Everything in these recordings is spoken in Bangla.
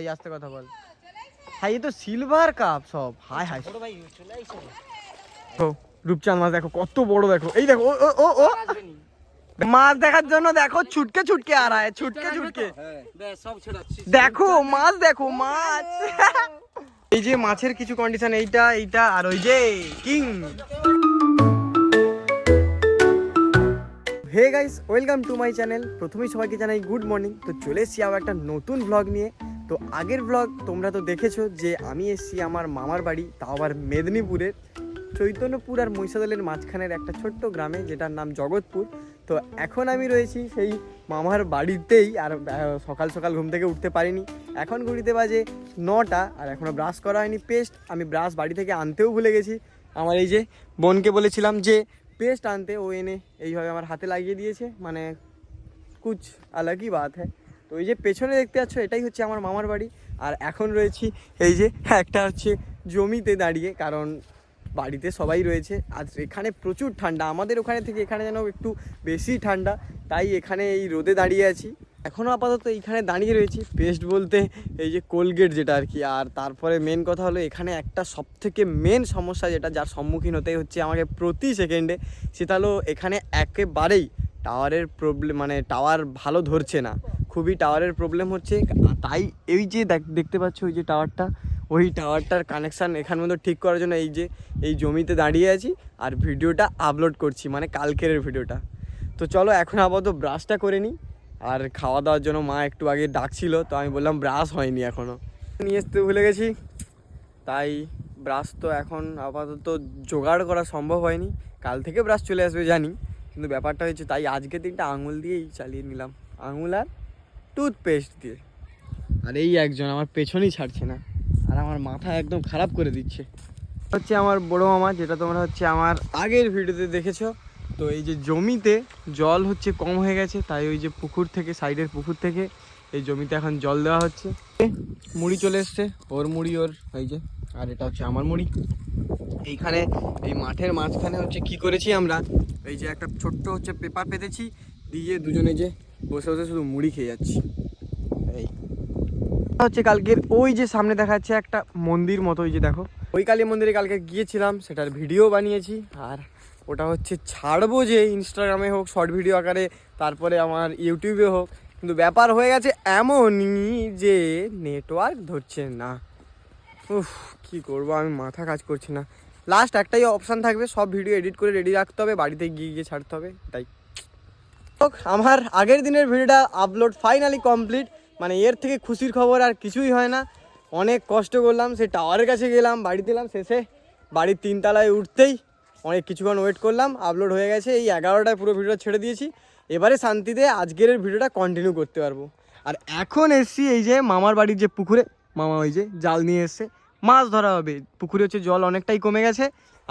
এই আস্তে কথা বল। হ্যাঁ এই তো সিলভার কাপ সব। হাই হাই রূপচাঁদ মাছ দেখো কত বড়, দেখো এই দেখো ও ও ও মাছ দেখার জন্য দেখো ছুটকে ছুটকে আর আয়, ছুটকে ছুটকে দেখো মাছ, দেখো মাছ। এই যে মাছের কিছু কন্ডিশন, এইটা এইটা আর ওই যে king. Hey guys, welcome to my channel. প্রথমেই সবাইকে জানাই গুড মর্নিং। তো চলে এসেছি আবার একটা নতুন ব্লগ নিয়ে। তো আগের ব্লগ তোমরা তো দেখেছো যে আমি এসেছি আমার মামার বাড়ি, তাও আবার মেদিনীপুরের চৈতন্যপুর আর মহিষাদলের মাঝখানের একটা ছোট্ট গ্রামে, যেটার নাম জগৎপুর। তো এখন আমি রয়েছি সেই মামার বাড়িতেই। আর সকাল সকাল ঘুম থেকে উঠতে পারিনি, এখন ঘড়িতে বাজে 9টা আর এখনও ব্রাশ করা হয়নি। পেস্ট আমি ব্রাশ বাড়ি থেকে আনতেও ভুলে গেছি। আমার এই যে বোনকে বলেছিলাম যে পেস্ট আনতে, ও এনে এইভাবে আমার হাতে লাগিয়ে দিয়েছে, মানে কুছ আলাগই বাত হ্যাঁ। তো এই যে পেছনে দেখতে পাচ্ছ, এটাই হচ্ছে আমার মামার বাড়ি। আর এখন রয়েছি এই যে একটা হচ্ছে জমিতে দাঁড়িয়ে, কারণ বাড়িতে সবাই রয়েছে। আজ এখানে প্রচুর ঠান্ডা, আমাদের ওখানে থেকে এখানে যেন একটু বেশি ঠান্ডা, তাই এখানে এই রোদে দাঁড়িয়ে আছি। এখনও আপাতত এইখানে দাঁড়িয়ে রয়েছি। পেস্ট বলতে এই যে কোলগেট যেটা আর কি। আর তারপরে মেন কথা হলো, এখানে একটা সবথেকে মেন সমস্যা যেটা, যার সম্মুখীন হতে হচ্ছে আমাকে প্রতি সেকেন্ডে, সেটা হলো এখানে একেবারেই টাওয়ারের প্রবলেম, মানে টাওয়ার ভালো ধরছে না, খুবই টাওয়ারের প্রবলেম হচ্ছে। তাই এই যে দেখতে পাচ্ছ ওই যে টাওয়ারটা, ওই টাওয়ারটার কানেকশান এখান মধ্যে ঠিক করার জন্য এই যে এই জমিতে দাঁড়িয়ে আছি আর ভিডিওটা আপলোড করছি, মানে কালকের ভিডিওটা। তো চলো এখন আপাতত ব্রাশটা করে নিই। আর খাওয়া দাওয়ার জন্য মা একটু আগে ডাকছিল, তো আমি বললাম ব্রাশ হয়নি এখনও, নিয়ে আসতে ভুলে গেছি। তাই ব্রাশ তো এখন আপাতত জোগাড় করা সম্ভব হয়নি, কাল থেকে ব্রাশ চলে আসবে জানি, কিন্তু ব্যাপারটা হচ্ছে তাই আজকে দিনটা আঙুল দিয়েই চালিয়ে নিলাম, আঙুল আর টুথপেস্ট দিয়ে। আর এই একজন আমার পেছনেই ছাড়ছে না, আর আমার মাথা একদম খারাপ করে দিচ্ছে। হচ্ছে আমার বড় মামা, যেটা তোমরা হচ্ছে আমার আগের ভিডিওতে দেখেছো। তো এই যে জমিতে জল হচ্ছে কম হয়ে গেছে, তাই ওই যে পুকুর থেকে, সাইডের পুকুর থেকে এই জমিতে এখন জল দেওয়া হচ্ছে। মুড়ি চলে এসছে, ওর মুড়ি ওর, এই যে, আর এটা হচ্ছে আমার মুড়ি। এইখানে এই মাঠের মাঝখানে হচ্ছে কি করেছি আমরা, এই যে একটা ছোট্ট হচ্ছে পেপার পেতেছি, দিয়ে দুজনে যে বসে বসে শুধু মুড়ি খেয়ে যাচ্ছি। এই হচ্ছে কালকের ওই যে সামনে দেখা যাচ্ছে একটা মন্দির মতো, ওই যে দেখো, ওই কালী মন্দিরে কালকে গিয়েছিলাম, সেটার ভিডিও বানিয়েছি। আর ওটা হচ্ছে ছাড়বো যে ইনস্টাগ্রামে হোক শর্ট ভিডিও আকারে, তারপরে আমার ইউটিউবে হোক, কিন্তু ব্যাপার হয়ে গেছে এমনই যে নেটওয়ার্ক ধরছে না। উফ কী করবো, আমি মাথা কাজ করছি না। লাস্ট একটাই অপশান থাকবে, সব ভিডিও এডিট করে রেডি রাখতে হবে, বাড়িতে গিয়ে গিয়ে ছাড়তে হবে। তাই আমার আগের দিনের ভিডিওটা আপলোড ফাইনালি কমপ্লিট, মানে এর থেকে খুশির খবর আর কিছুই হয় না। অনেক কষ্ট করলাম, সে টাওয়ারের কাছে গেলাম, বাড়িতে এলাম, শেষে বাড়ির 3 তলায় উঠতেই অনেক কিছুক্ষণ ওয়েট করলাম, আপলোড হয়ে গেছে। এই 11টায় পুরো ভিডিওটা ছেড়ে দিয়েছি, এবারে শান্তিতে আজকের ভিডিওটা কন্টিনিউ করতে পারবো। আর এখন এসছি এই যে মামার বাড়ির যে পুকুরে, মামা ওই যে জাল নিয়ে এসছে, মাছ ধরা হবে। পুকুরে হচ্ছে জল অনেকটাই কমে গেছে,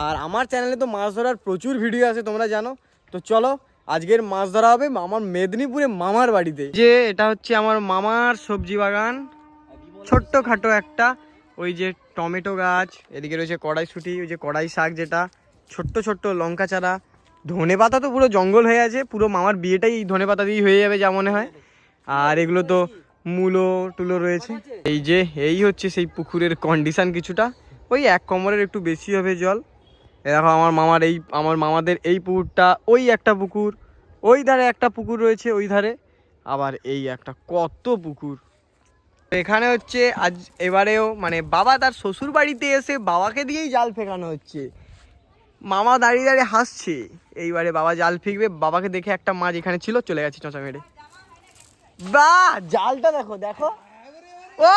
আর আমার চ্যানেলে তো মাছ ধরার প্রচুর ভিডিও আছে তোমরা জানো। তো চলো আজকের মাছ ধরা হবে আমার মেদিনীপুরে মামার বাড়িতে। যে এটা হচ্ছে আমার মামার সবজি বাগান, ছোট্ট খাটো একটা, ওই যে টমেটো গাছ, এদিকে রয়েছে কড়াইশুঁটি, ওই যে কড়াই শাক, যেটা ছোট্ট ছোট্ট লঙ্কা চারা, ধনে পাতা তো পুরো জঙ্গল হয়ে আছে, পুরো মামার বিয়েটাই ধনে পাতা দিয়ে হয়ে যাবে যা মনে হয়। আর এগুলো তো মূলো টুলো রয়েছে। এই যে এই হচ্ছে সেই পুকুরের কন্ডিশন, কিছুটা ওই 1 কোমরের একটু বেশি হবে জল। দেখো আমার মামাদের এই পুকুরটা, ওই একটা পুকুর, ওই ধারে একটা পুকুর রয়েছে, ওই ধারে আবার এই একটা, কত পুকুর। এখানে হচ্ছে আজ এবারেও মানে বাবা তার শ্বশুর বাড়িতে এসে বাবাকে দিয়েই জাল ফেকানো হচ্ছে। মামা দাঁড়িয়ে দাঁড়িয়ে হাসছে। এইবারে বাবা জাল ফেকবে, বাবাকে দেখে একটা মাছ এখানে ছিল, চলে গেছে চঁচা মেরে। বাহ জালটা দেখো দেখো, ও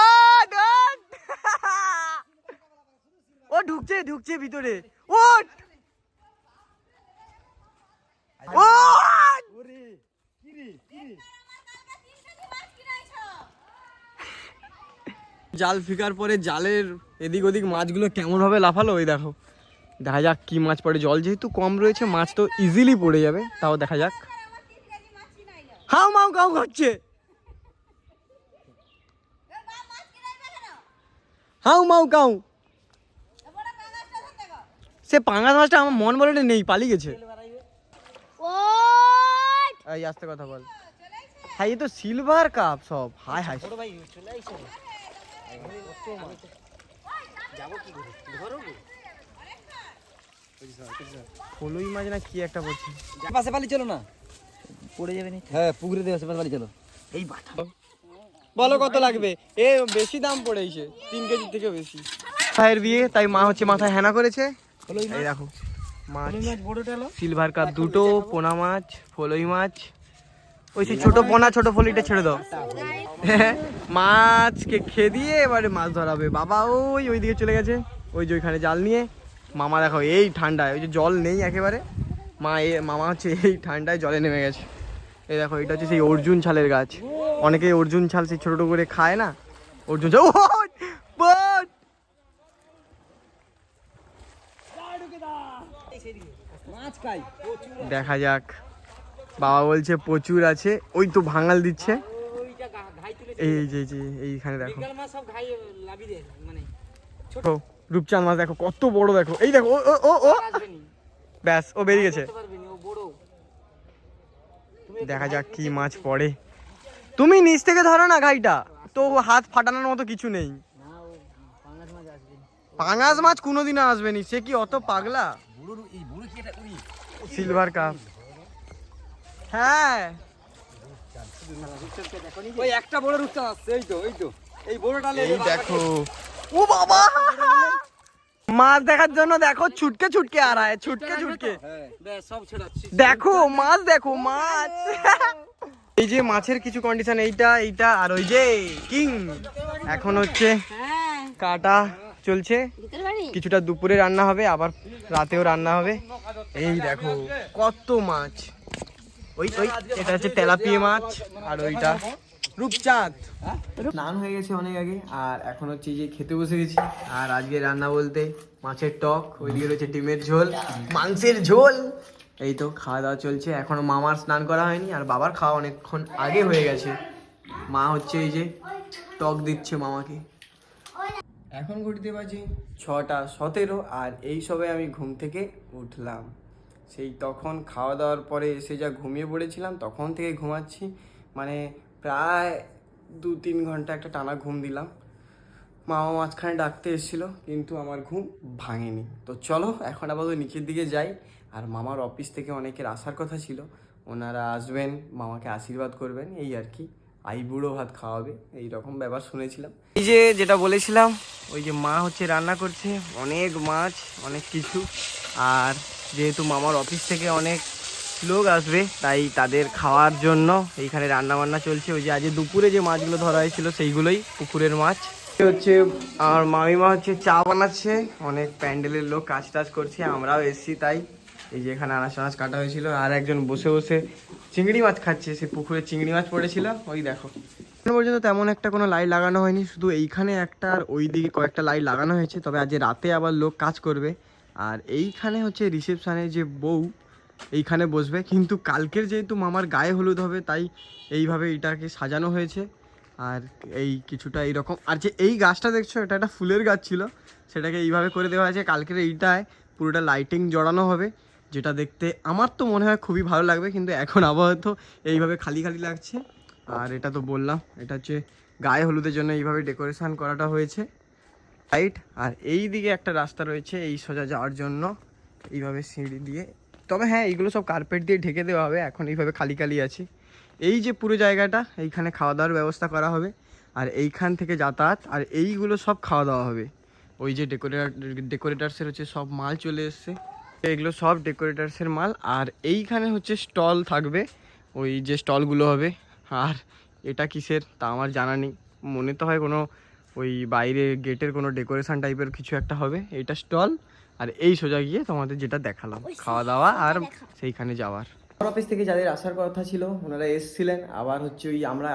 ও ঢুকছে ঢুকছে ভিতরে, ও ও জাল ফিকার পরে জালের এদিক ওদিক মাছগুলো কেমন ভাবে লাফালো, ওই দেখো। দেখা যাক কি মাছ পড়ে, জল যেহেতু কম রয়েছে মাছ তো ইজিলি পড়ে যাবে, তাও দেখা যাক। হাউ মাউ কাউ করছে, হাউ মাউ কাউ। সে পাঙাশ মাছটা আমার মন বলে নেই, পালিয়ে গেছে। এই আস্তে কথা বল। হ্যাঁ এই তো সিলভার কাপ সব। হাই হাই ফলুই মাছ না কি একটা বলছি। পাশে পালি চলো না, পড়ে যাবে না। হ্যাঁ পুকুরে দিয়ে পাশে পালি চলো। এই বাটা বলো কত লাগবে? এ বেশি দাম পড়েছে, 3 কেজি থেকে বেশি। ভাইয়ের বিয়ে, তাই মা হচ্ছে মাথায় হেনা করেছে। এই দেখো মাছ, সিলভার কাপ দুটো, পোনা মাছ, ফলই মাছ, ওই সেই ছোট পোনা ছোট ফলিটা ছেড়ে দাও। মাছকে খেয়ে দিয়ে এবারে মাছ ধরাবে। বাবা ওই দিকে চলে গেছে, ওই যে ওইখানে জাল নিয়ে। মামা দেখো এই ঠান্ডায়, ওই যে জল নেই একেবারে, মামা হচ্ছে এই ঠান্ডায় জলে নেমে গেছে। এই দেখো এটা হচ্ছে সেই অর্জুন ছালের গাছ। অনেকে অর্জুন ছাল সেই ছোট করে খায় না, অর্জুন ছাল। দেখা যাক, বাবা বলছে প্রচুর আছে। ওই তো ভাঙাল দিচ্ছে, এই যে এইখানে দেখো রূপচাঁদ মাছ দেখো কত বড়, দেখো এই দেখো ও ব্যাস ও বেরিয়ে গেছে। দেখা যাক কি মাছ পড়ে। তুমি নিচ থেকে ধরো না ঘাইটা, তো হাত ফাটানোর মতো কিছু নেই। পাঙাশ মাছ কোনোদিনও আসবে নি, সে কি অত পাগলা? সিলভার কাপ, হ্যাঁ ওই একটা বড় রূপচাঁদ আসছে। এই বড়টা এই দেখো। ও বাবা, মাছ দেখার জন্য দেখো ছুটকে ছুটকে আর আয়, ছুটকে ছুটকে সব ছেড়াচ্ছি। দেখো মাছ, দেখো মাছ। এই যে মাছের কিছু কন্ডিশন, এইটা আর ওই যে কিং এখন হচ্ছে কাটা চলছে। কিছুটা দুপুরে রান্না হবে, আবার রাতেও রান্না হবে। এই দেখো কত মাছ। ওই এটা হচ্ছে তেলাপিয়া মাছ, আর ওইটা রূপচাঁদ। স্নান হয়ে গেছে অনেক আগে, আর এখন হচ্ছে যে খেতে বসে গেছি। আর আজকে রান্না বলতে মাছের টক, ওইদিকে রয়েছে ডিমের ঝোল, মাংসের ঝোল। এই তো খাওয়া দাওয়া চলছে। এখনো মামার স্নান করা হয়নি, আর বাবার খাওয়া অনেকক্ষণ আগে হয়ে গেছে। মা হচ্ছে এই যে টক দিচ্ছে মামাকে। এখন ঘটিতে বাজে 6:17, আর এই সবে আমি ঘুম থেকে উঠলাম। সেই তখন খাওয়া দাওয়ার পরে এসে যা ঘুমিয়ে পড়েছিলাম, তখন থেকে ঘুমাচ্ছি। মানে প্রায় 2-3 ঘন্টা একটা টানা ঘুম দিলাম। মামা মাঝখানে ডাকতে এসেছিলো, কিন্তু আমার ঘুম ভাঙেনি। তো চলো এখন আপাতত নিচের দিকে যাই। আর মামার অফিস থেকে অনেকের আসার কথা ছিল, ওনারা আসবেন, মামাকে আশীর্বাদ করবেন, এই আর কি। আইবুড়ো ভাত খাওয়াবে, এই রকম ব্যাপার শুনেছিলাম। এই যে যেটা বলেছিলাম, ওই যে মা হচ্ছে রান্না করছে অনেক মাছ, অনেক কিছু। আর যেহেতু মামার অফিস থেকে অনেক লোক আসবে, তাই তাদের খাওয়ার জন্য এইখানে রান্না বান্না চলছে। ওই যে আজ দুপুরে যে মাছগুলো ধরা হয়েছিল সেইগুলোই পুকুরের মাছ। হচ্ছে আমার মামিমা হচ্ছে চা বানাচ্ছে, অনেক প্যান্ডেলের লোক কাজ টাজ করছে, আমরাও এসছি। তাই এই যে এখানে আনাজ টানাজ কাটা হয়েছিল, আর একজন বসে বসে চিংড়ি মাছ খাচ্ছে। সে পুকুরে চিংড়ি মাছ পড়েছিল, ওই দেখো। এখন পর্যন্ত তেমন একটা কোনো লাইট লাগানো হয়নি, শুধু এইখানে একটা আর ওই দিকে কয়েকটা লাইট লাগানো হয়েছে। তবে আজ রাতে আবার লোক কাজ করবে। আর এইখানে হচ্ছে রিসেপশানে যে বউ এইখানে বসবে, কিন্তু কালকের যেহেতু মামার গায়ে হলুদ হবে, তাই এইভাবে এটাকে সাজানো হয়েছে। আর এই কিছুটা এইরকম, আর যে এই গাছটা দেখছো, এটা একটা ফুলের গাছ ছিল, সেটাকে এইভাবে করে দেওয়া হয়েছে। কালকের এইটায় পুরোটা লাইটিং জড়ানো হবে, যেটা দেখতে আমার তো মনে হয় খুবই ভালো লাগবে। কিন্তু এখন আপাতত এইভাবে খালি খালি লাগছে। আর এটা তো বললাম, এটা হচ্ছে গায়ে হলুদের জন্য এইভাবে ডেকোরেশন করাটা হয়েছে, রাইট। আর এই দিকে একটা রাস্তা রয়েছে এই সোজা যাওয়ার জন্য, এইভাবে সিঁড়ি দিয়ে। তবে হ্যাঁ, এইগুলো সব কার্পেট দিয়ে ঢেকে দেওয়া হবে, এখন এইভাবে খালি খালি আছে। এই যে পুরো জায়গাটা, এইখানে খাওয়া দাওয়ার ব্যবস্থা করা হবে, আর এইখান থেকে যাতায়াত, আর এইগুলো সব খাওয়া দাওয়া হবে। ওই যে ডেকোরেটার্সের হচ্ছে সব মাল চলে এসছে, এগুলো সব ডেকোরেটার্সের মাল। আর এইখানে হচ্ছে স্টল থাকবে, ওই যে স্টলগুলো হবে। আর এটা কিসের তা আমার জানা নেই, মনে তো হয় কোনো ওই বাইরে গেটের কোনো ডেকোরেশন টাইপের কিছু একটা হবে। এইটা স্টল, আর এই সোজা গিয়ে তোমাদের যেটা দেখালাম খাওয়া দাওয়া আর সেইখানে যাওয়ার। অফিস থেকে যাদের আসার কথা ছিল ওনারা এসেছিলেন। আবার হচ্ছে ওই আমরা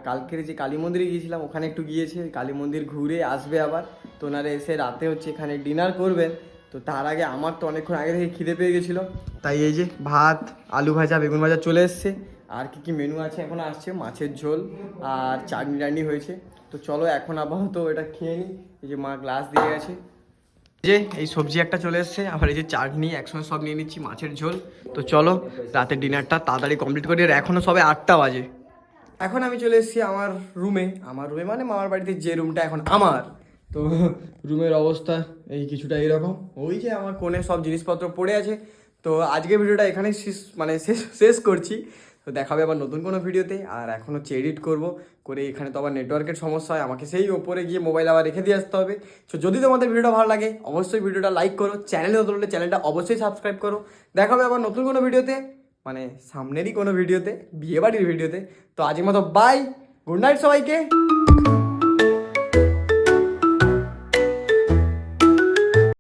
কালকের যে কালী মন্দিরে গিয়েছিলাম, ওখানে একটু গিয়েছে, কালী মন্দির ঘুরে আসবে আবার। তো ওনারা এসে রাতে হচ্ছে এখানে ডিনার করবেন। তো তার আগে আমার তো অনেকক্ষণ আগে থেকে খিদে পেয়ে গেছিলো, তাই এই যে ভাত, আলু ভাজা, বেগুন ভাজা চলে এসছে। আর কি মেনু আছে এখন আসছে, মাছের ঝোল আর চাটনি টাটনি হয়েছে। তো চলো এখন আপাতত এটা খেয়ে নিই। এই যে মা গ্লাস দিয়ে গেছে, যে এই সবজি একটা চলে এসছে, আবার এই যে চাটনি, একসঙ্গে সব নিয়ে নিচ্ছি, মাছের ঝোল। তো চলো রাতের ডিনারটা তাড়াতাড়ি কমপ্লিট করি। আর এখনও সবে 8টা বাজে, এখন আমি চলে এসেছি আমার রুমে মানে মামার বাড়িতে যে রুমটা এখন আমার। তো রুমের অবস্থা এই কিছুটা এরকম, ওই যে আমার কোণে সব জিনিসপত্র পড়ে আছে। তো আজকে ভিডিওটা এখানেই শেষ করছি। তো দেখাবে আবার নতুন কোনো ভিডিওতে। আর এখন হচ্ছে এডিট করে এখানে তো আবার নেটওয়ার্কের সমস্যা হয়, আমাকে সেই ওপরে গিয়ে মোবাইল আবার রেখে দিয়ে আসতে হবে। সো যদি তোমাদের ভিডিওটা ভালো লাগে অবশ্যই ভিডিওটা লাইক করো, চ্যানেলে নতুন হলে চ্যানেলটা অবশ্যই সাবস্ক্রাইব করো। দেখাবে আবার নতুন কোনো ভিডিওতে, মানে সামনেরই কোনো ভিডিওতে, বিয়েবাড়ির ভিডিওতে। তো আজকের মতো বাই, গুড নাইট সবাইকে।